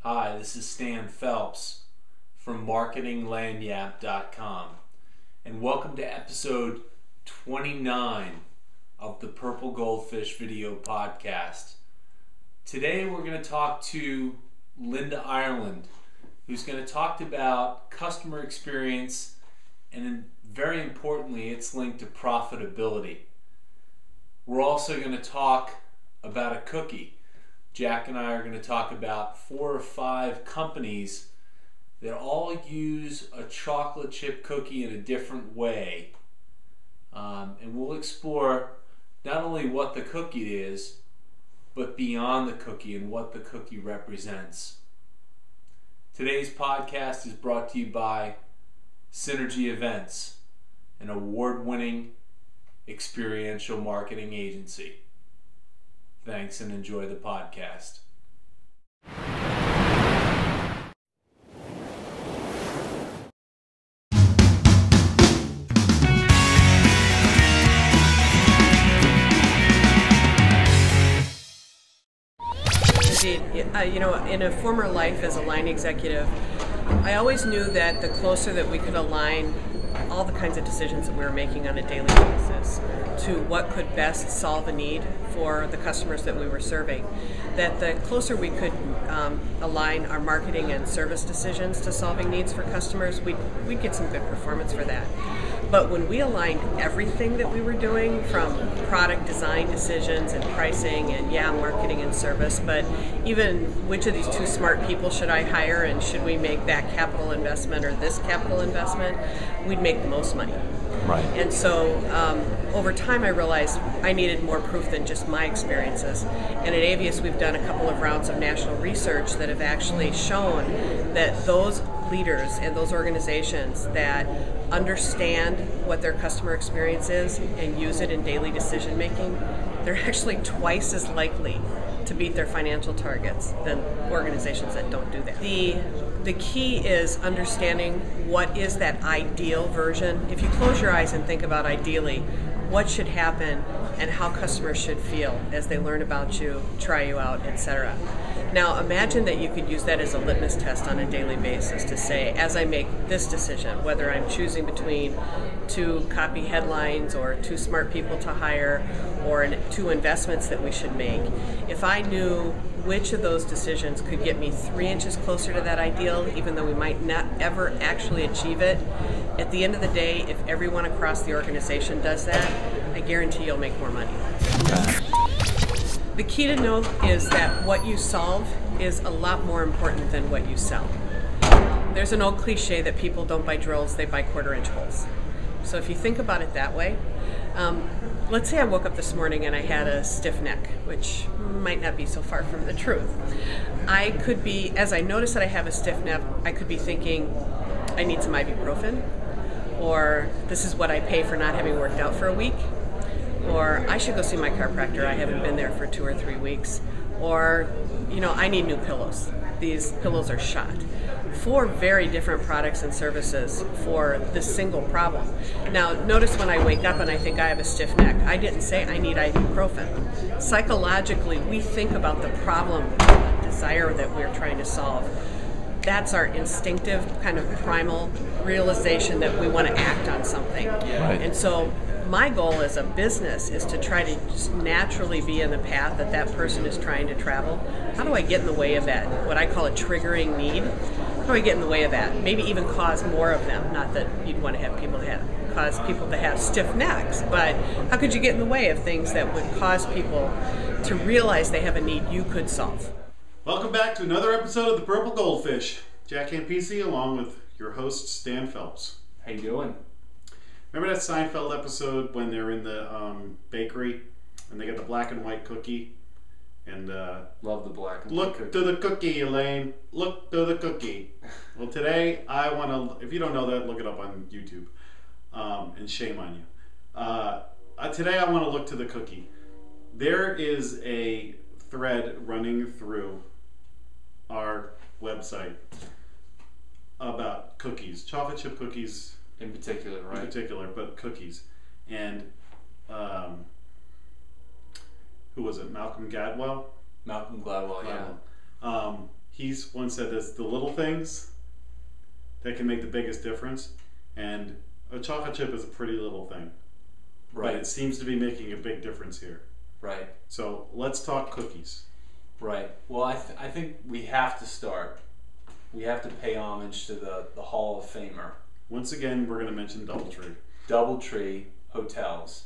Hi, this is Stan Phelps from marketinglagniappe.com, and welcome to episode 29 of the Purple Goldfish video podcast. Today we're going to talk to Linda Ireland, who's going to talk about customer experience and, very importantly, it's linked to profitability. We're also going to talk about a cookie. Jack and I are going to talk about 4 or 5 companies that all use a chocolate chip cookie in a different way. And we'll explore not only what the cookie is, but beyond the cookie and what the cookie represents. Today's podcast is brought to you by Synergy Events, an award-winning experiential marketing agency. Thanks and enjoy the podcast. Indeed. In a former life as a line executive, I always knew that the closer that we could align all the kinds of decisions that we were making on a daily basis to what could best solve a need for the customers that we were serving, that the closer we could align our marketing and service decisions to solving needs for customers, we'd get some good performance for that. But when we aligned everything that we were doing, from product design decisions and pricing and marketing and service, but even which of these 2 smart people should I hire and should we make that capital investment or this capital investment, we'd make the most money. Right. And so over time I realized I needed more proof than just my experiences. And at Avius we've done a couple of rounds of national research that have actually shown that those leaders and those organizations that understand what their customer experience is and use it in daily decision making, they're actually twice as likely to beat their financial targets than organizations that don't do that. The key is understanding what is that ideal version. If you close your eyes and think about ideally, what should happen and how customers should feel as they learn about you, try you out, etc. Now imagine that you could use that as a litmus test on a daily basis to say, as I make this decision, whether I'm choosing between 2 copy headlines or 2 smart people to hire or 2 investments that we should make, if I knew which of those decisions could get me 3 inches closer to that ideal, even though we might not ever actually achieve it, at the end of the day, if everyone across the organization does that, I guarantee you'll make more money. The key to know is that what you solve is a lot more important than what you sell. There's an old cliche that people don't buy drills, they buy 1/4-inch holes. So if you think about it that way, let's say I woke up this morning and I had a stiff neck, which might not be so far from the truth. I could be, as I notice that I have a stiff neck, I could be thinking, I need some ibuprofen, or this is what I pay for not having worked out for a week, or I should go see my chiropractor, I haven't been there for 2 or 3 weeks, or, I need new pillows. These pillows are shot. 4 very different products and services for this single problem. Now, notice when I wake up and I think I have a stiff neck, I didn't say I need ibuprofen. Psychologically, we think about the problem, the desire that we're trying to solve. That's our instinctive kind of primal realization that we want to act on something. Right. And so my goal as a business is to try to just naturally be in the path that person is trying to travel. How do I get in the way of that, what I call a triggering need? How do I get in the way of that? Maybe even cause more of them. Not that you'd want to have cause people to have stiff necks, but how could you get in the way of things that would cause people to realize they have a need you could solve? Welcome back to another episode of the Purple Goldfish. Jack Campisi along with your host Stan Phelps. How you doing? Remember that Seinfeld episode when they're in the bakery and they get the black and white cookie? And love the black and white cookie. Look to the cookie, Elaine. Look to the cookie. Well, today I want to, if you don't know that, look it up on YouTube. And shame on you. Today I want to look to the cookie. There is a thread running through our website about cookies, chocolate chip cookies in particular, right? In particular, but cookies. And who was it? Malcolm Gladwell, yeah. He's once said this: the little things that can make the biggest difference, and a chocolate chip is a pretty little thing, Right. but it seems to be making a big difference here. Right. So let's talk cookies. Right. Well, I think we have to start. We have to pay homage to the Hall of Famer, Once again, we're going to mention DoubleTree. DoubleTree Hotels,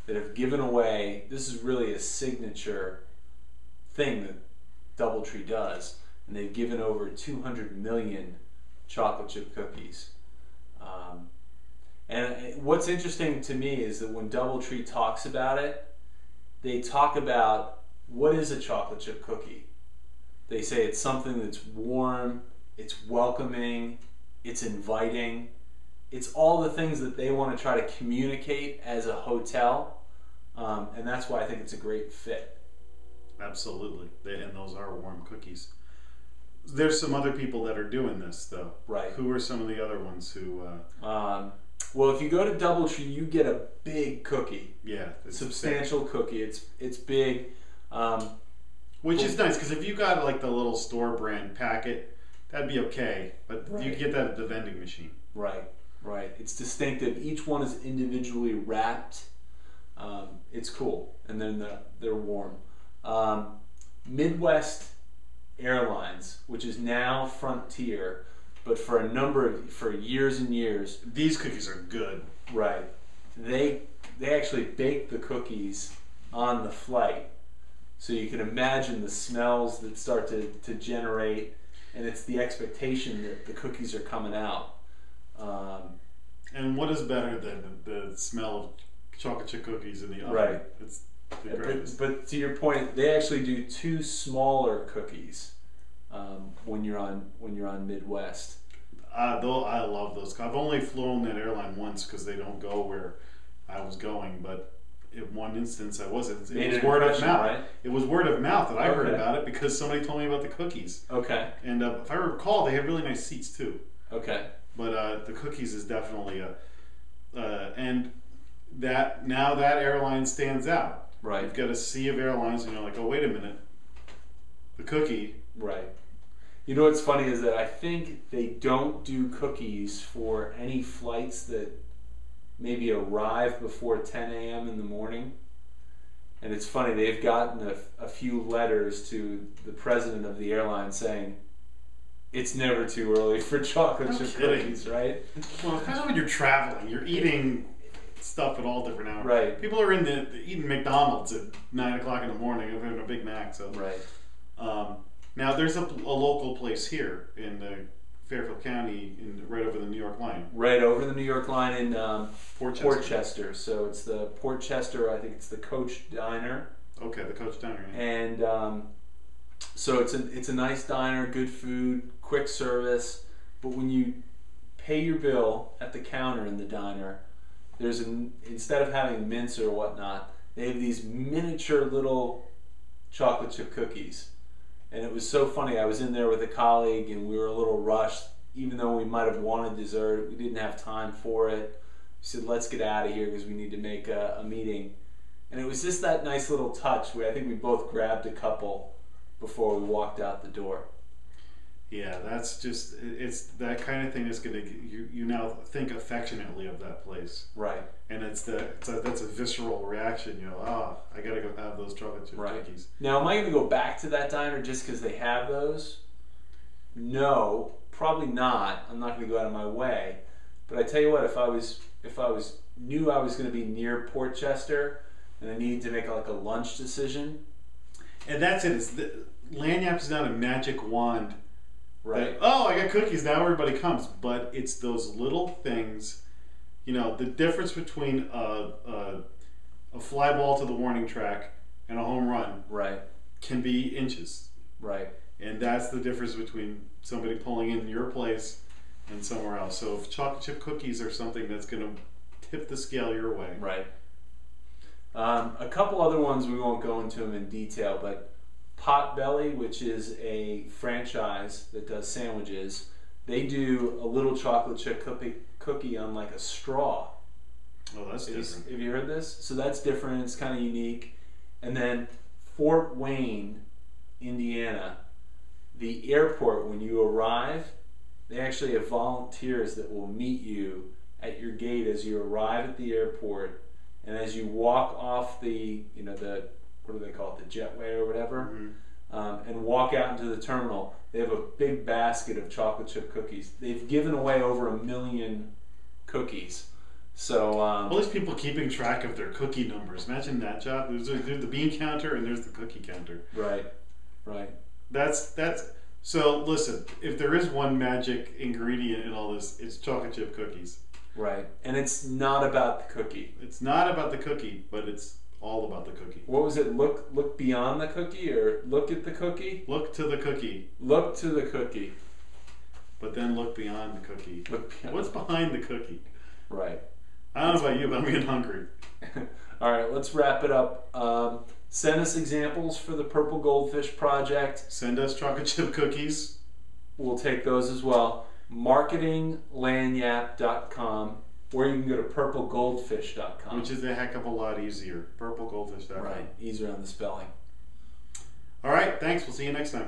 that have given away. This is really a signature thing that DoubleTree does, and they've given over 200 million chocolate chip cookies. And what's interesting to me is that when DoubleTree talks about it, they talk about what is a chocolate chip cookie. They say it's something that's warm, it's welcoming, it's inviting. It's all the things that they want to try to communicate as a hotel, and that's why I think it's a great fit. Absolutely. And those are warm cookies. There's some other people that are doing this, though. Right. Who are some of the other ones who... Well, if you go to DoubleTree, you get a big cookie, yeah. It's substantial cookie. It's big. Which is nice, because if you got like the little store brand packet, that'd be okay. But you Right. get that at the vending machine. Right, right. It's distinctive. Each one is individually wrapped. It's cool, and then they're warm. Midwest Airlines, which is now Frontier, but for years and years, These cookies are good. right? They actually bake the cookies on the flight, so you can imagine the smells that start to generate, and it's the expectation that the cookies are coming out. And what is better than the smell of chocolate chip cookies in the oven? Right. It's the greatest. But to your point, they actually do 2 smaller cookies when you're on Midwest. Though I love those. I've only flown that airline once because they don't go where I was going, but in one instance I wasn't. It Made was an word of impression, mouth. right? It was word of mouth that I heard Okay. about it because somebody told me about the cookies. Okay. And if I recall, they have really nice seats too. Okay. But the cookies is definitely and that now that airline stands out. Right. You've got a sea of airlines, and you're like, oh wait a minute, the cookie. Right. You know what's funny is that I think they don't do cookies for any flights that maybe arrive before 10 a.m. in the morning. And it's funny, they've gotten a few letters to the president of the airline saying, it's never too early for chocolate No chip kidding. cookies, right? Well, depends on when you're traveling. You're eating stuff at all different hours. Right. People are eating McDonald's at 9 o'clock in the morning. They're having a Big Mac. So. Right. Now there's a local place here in Fairfield County, right over the New York line. Right over the New York line in Portchester. Portchester. So it's the Portchester, I think it's the Coach Diner. Okay, the Coach Diner. Yeah. And so it's a nice diner, good food, quick service. But when you pay your bill at the counter in the diner, instead of having mints or whatnot, they have these miniature little chocolate chip cookies. And it was so funny. I was in there with a colleague, and we were a little rushed. Even though we might have wanted dessert, we didn't have time for it. We said, let's get out of here because we need to make a meeting. And it was just that nice little touch where I think we both grabbed a couple before we walked out the door. Yeah, that's just, it's that kind of thing that's going to, you now think affectionately of that place. Right. And that's a visceral reaction. You know, I got to go have those chocolate chip Right. cookies. Now, am I going to go back to that diner just because they have those? No, probably not. I'm not going to go out of my way. But I tell you what, if I knew I was going to be near Portchester and I needed to make like a lunch decision. And that's it. Lagniappe is not a magic wand. Right. That, I got cookies, now everybody comes. But it's those little things, you know, the difference between a fly ball to the warning track and a home run Right. can be inches. Right. And that's the difference between somebody pulling in your place and somewhere else. So if chocolate chip cookies are something that's going to tip the scale your way. Right. A couple other ones, we won't go into them in detail, but Potbelly, which is a franchise that does sandwiches, they do a little chocolate chip cookie on like a straw. Oh, that's different. Have you heard this? So that's different. It's kind of unique. And then Fort Wayne, Indiana, the airport, when you arrive, they actually have volunteers that will meet you at your gate as you arrive at the airport, and as you walk off the, the, what do they call it, the jetway or whatever, and walk out into the terminal. They have a big basket of chocolate chip cookies. They've given away over 1 million cookies. So all these people keeping track of their cookie numbers. Imagine that job. There's the bean counter and there's the cookie counter. Right. That's so. Listen, if there is one magic ingredient in all this, it's chocolate chip cookies. Right, and it's not about the cookie. It's not about the cookie, but it's all about the cookie. What was it? Look beyond the cookie, or look at the cookie? Look to the cookie. Look to the cookie. But then look beyond the cookie. Look beyond. What's behind the cookie? Right. I don't know about you, but I'm getting hungry. All right, let's wrap it up. Send us examples for the Purple Goldfish project. Send us chocolate chip cookies. We'll take those as well. marketinglanyap.com, or you can go to purplegoldfish.com. Which is a heck of a lot easier. Purplegoldfish.com. Right, easier on the spelling. All right, thanks. We'll see you next time.